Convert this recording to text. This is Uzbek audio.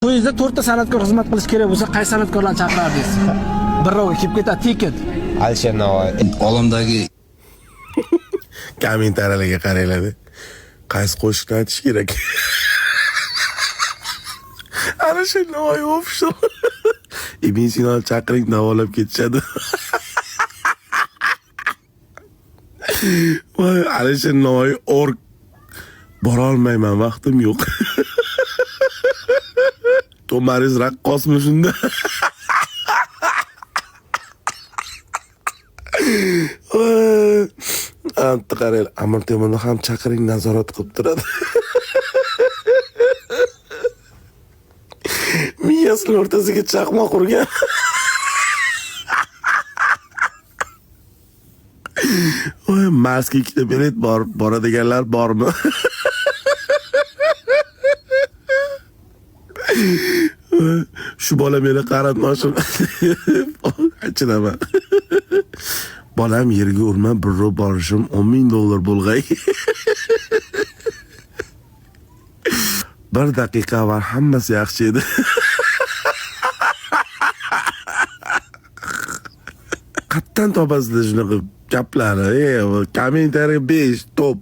To'yingizda 4 ta san'atkor xizmat qilish kerak bo'lsa, qaysi san'atkorlarni chaqirardingiz? Birrovga kelib ketadi, tiket. Alisher Navoiy. Olamdagi kommentariyalarga qaranglar. Qaysi qo'shiqni aytish kerak? Alisher Navoiy official. Ibn Sinoni chaqiring, davolab ketishadi. Voy, Alisher Navoiy bora olmayman, vaqtim yo'q. Tomariz raqqosmi shunda? Anta qarang, Amir Temurni ham chaqiring, nazorat qilib turadi. Miyasini o'rtasiga chaqmoq urgan. Voy, Marsga ikkita bilet boradiganlar bormi? Shu bola meni qarindoshim. Achinaman. Bolam yerga urma, birro borishim $10,000 bo'lg'ay. 1 daqiqa avval hammasi yaxshi edi. Qattan topasizlar shunaqa gaplarni? Kommentariya 5 top.